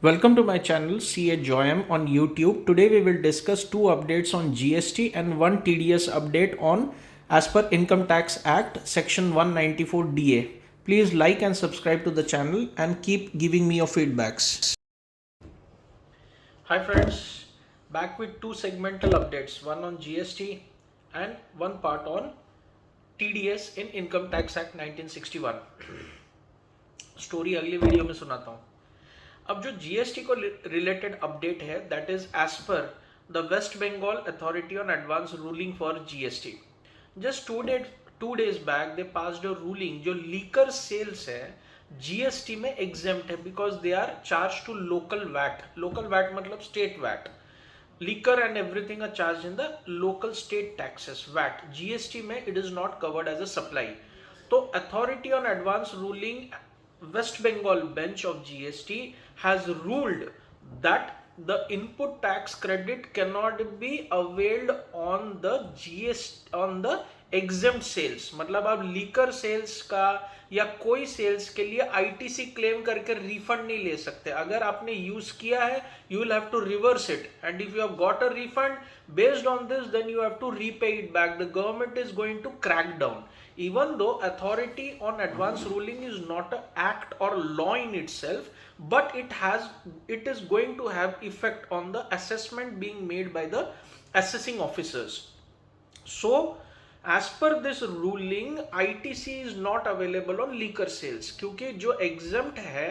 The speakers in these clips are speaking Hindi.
Welcome to my channel CA Joyam on YouTube. Today we will discuss two updates on GST and one TDS update on as per Income Tax Act Section 194 DA. Please like and subscribe to the channel and keep giving me your feedbacks. Hi friends, back with two segmental updates, one on GST and one part on TDS in Income Tax Act 1961. Story अगली वीडियो में सुनाता हूँ. अब जो जीएसटी को रिलेटेड अपडेट है that is as per the West Bengal authority on advance ruling for GST. Just two days back they passed a ruling जो लीकर सेल्स है जीएसटी में एग्जेम्प्ट है because they are charge to local VAT. Local VAT मतलब state VAT. liquor and everything are charged in the local state taxes VAT. GST में it is not covered as a supply. तो authority on advance ruling West Bengal bench of GST has ruled that the input tax credit cannot be availed on the GST on the exempt sales. मतलब आप लीकर सेल्स का या कोई सेल्स के लिए आईटीसी क्लेम करके रिफंड नहीं ले सकते. अगर आपने यूज किया है you will have to reverse it and if you have got a refund based on this then you have to repay it back. The government is going to crack down. Even though authority on advance ruling is not an act or law in itself, but it is going to have effect on the assessment being made by the assessing officers. So as per this ruling ITC is not available on liquor sales क्योंकि जो exempt है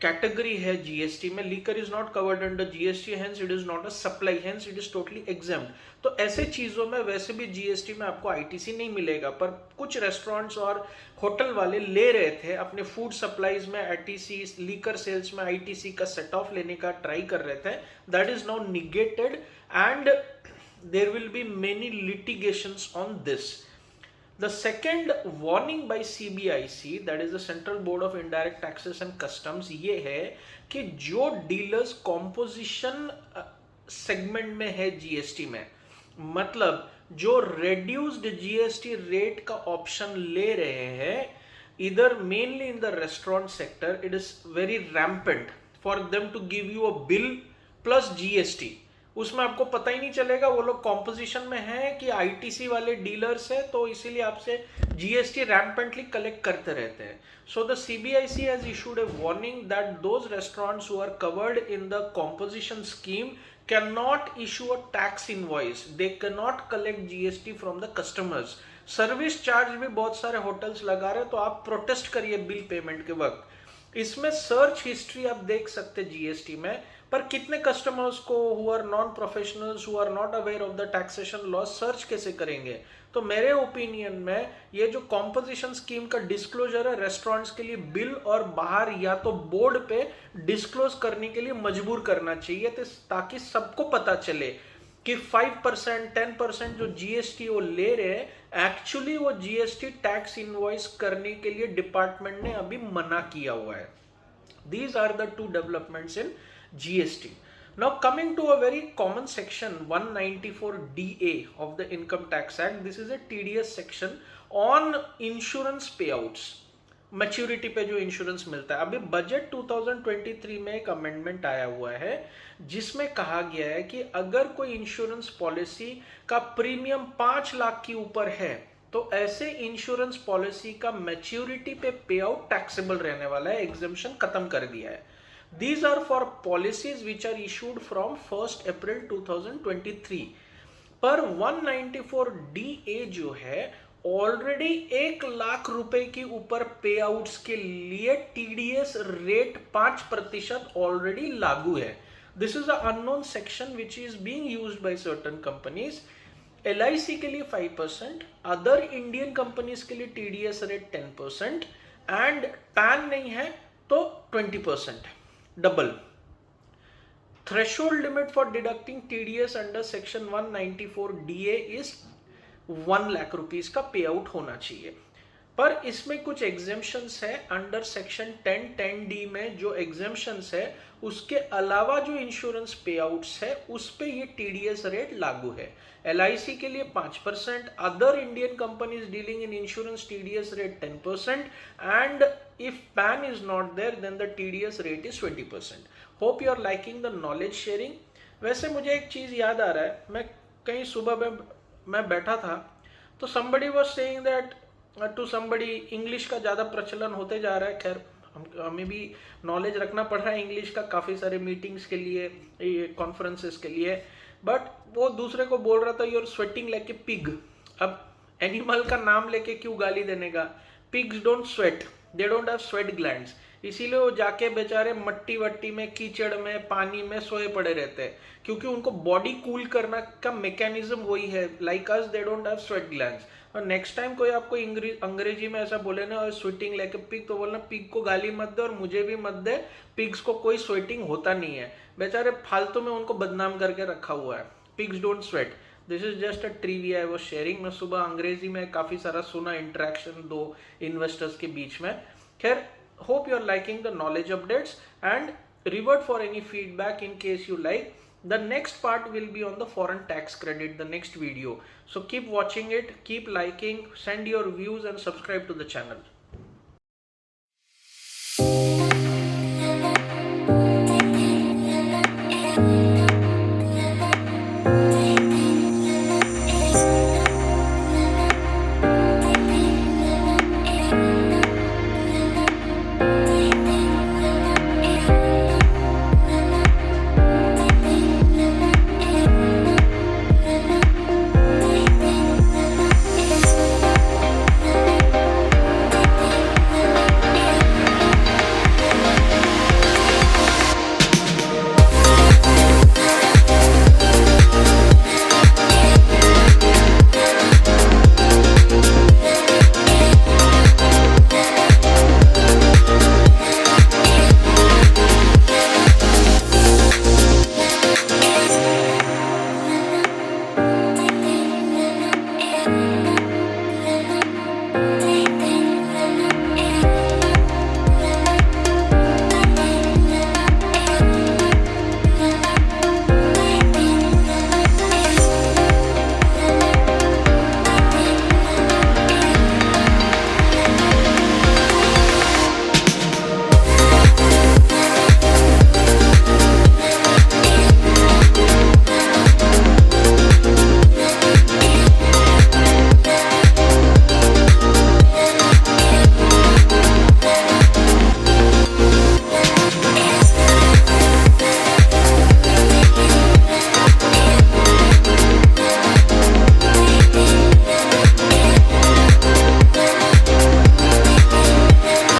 कैटेगरी है जीएसटी में. Liquor is not covered under GST hence it is not a supply hence it is totally examined. तो ऐसे चीजों में वैसे भी जीएसटी में आपको आईटीसी नहीं मिलेगा, पर कुछ रेस्टोरेंट्स और होटल वाले ले रहे थे अपने फूड सप्लाईज में आईटीसी, लीकर सेल्स में आईटीसी का सेट ऑफ लेने का ट्राई कर रहे थे. That is now negated and there will be many litigations on this. The second warning by CBIC, that is the Central Board of Indirect Taxes and Customs, ये है कि जो डीलर्स कॉम्पोजिशन सेगमेंट में है जीएसटी में, मतलब जो रेड्यूस्ड जीएसटी रेट का ऑप्शन ले रहे हैं इधर mainly in the restaurant sector, it is very rampant for them to give you a bill plus GST. उसमें आपको पता ही नहीं चलेगा वो लोग कॉम्पोजिशन में है कि आईटीसी वाले डीलर्स है, तो इसीलिए आपसे जीएसटी रैम्पेंटली कलेक्ट करते रहते हैं. So the CBIC has issued a warning that those restaurants who are covered in the composition scheme can not issue a tax invoice. They can not collect GST from the customers. Service charge भी बहुत सारे होटल्स लगा रहे, तो आप प्रोटेस्ट करिए बिल पेमेंट के वक्त. इसमें सर्च हिस्ट्री आप देख सकते जीएसटी में, पर कितने कस्टमर्स को who are non professionals who are not aware of the taxation law search कैसे करेंगे. तो मेरे ओपिनियन में ये जो कॉम्पोजिशन स्कीम का डिस्क्लोजर है रेस्टोरेंट्स के लिए बिल और बाहर या तो बोर्ड पे डिस्क्लोज करने के लिए मजबूर करना चाहिए, ताकि सबको पता चले कि 5% 10% जो जीएसटी वो ले रहे हैं एक्चुअली वो जीएसटी टैक्स इनवॉइस करने के लिए डिपार्टमेंट ने अभी मना किया हुआ है. These are the two developments in GST. Now coming to a very common section 194DA of the Income Tax Act. This is a TDS section on insurance payouts. Maturity पे जो इंश्योरेंस मिलता है. अभी बजट 2023 में एक अमेंडमेंट आया हुआ है जिसमें कहा गया है कि अगर कोई इंश्योरेंस पॉलिसी का प्रीमियम 5 लाख के ऊपर है तो ऐसे इंश्योरेंस पॉलिसी का मैच्योरिटी पे पे आउट टैक्सेबल रहने वाला है. एग्जेम्पशन खत्म कर दिया है. These are for policies which are issued from 1 April 2023. पर 194DA जो है ऑलरेडी 1 लाख रुपए के ऊपर पे आउट्स के लिए टीडीएस रेट 5% ऑलरेडी लागू है. This is a unknown section which is being used by certain companies. LIC के लिए 5%, अदर इंडियन कंपनीज के लिए टीडीएस रेट 10% एंड पैन नहीं है तो 20%. Double threshold limit for deducting TDS under section 194DA is 1 lakh rupees का पे आउट होना चाहिए. पर इसमें कुछ एग्जेम्पशंस है अंडर सेक्शन 10(10)(d) में जो एग्जेम्पशंस है उसके अलावा जो इंश्योरेंस पे आउट्स है उस पे ये टीडीएस रेट लागू है। एलआईसी के लिए 5%, other Indian companies dealing in insurance TDS rate 10%, and if PAN is not there then the TDS rate is 20%. Hope you are liking the knowledge sharing. वैसे मुझे एक चीज याद आ रहा है, मैं कहीं सुबह में मैं बैठा था तो somebody was saying that to somebody English का ज़्यादा प्रचलन होते जा रहा है। खैर हमें भी नॉलेज रखना पड़ रहा है इंग्लिश का काफ़ी सारे मीटिंग्स के लिए, कॉन्फ्रेंसेस के लिए, बट वो दूसरे को बोल रहा था you're sweating like a pig. अब एनिमल का नाम लेके क्यों गाली देने का? Pigs don't sweat, they don't have sweat glands, इसीलिए वो जाके बेचारे मट्टी वट्टी में, कीचड़ में, पानी में सोए पड़े रहते हैं, क्योंकि उनको बॉडी कूल करना का मैकेनिज्म वही है। Like us they don't have sweat glands. और नेक्स्ट टाइम कोई आपको अंग्रेजी में ऐसा बोले ना, और स्वेटिंग लाइक ए पिग, तो बोलना पिग को गाली मत दे और मुझे भी मत दे, पिग्स को कोई स्वेटिंग होता नहीं है। बेचारे फालतू में उनको बदनाम करके रखा हुआ है। Pigs don't sweat. This is just a trivia I was sharing. मैं सुबह अंग्रेजी में काफ़ी सारा सुना इंटरेक्शन दो इन्वेस्टर्स के बीच में। खैर, hope you are liking the knowledge updates and revert for any feedback in case you like. The next part will be on the foreign tax credit, the next video. So keep watching it, keep liking, send your views and subscribe to the channel.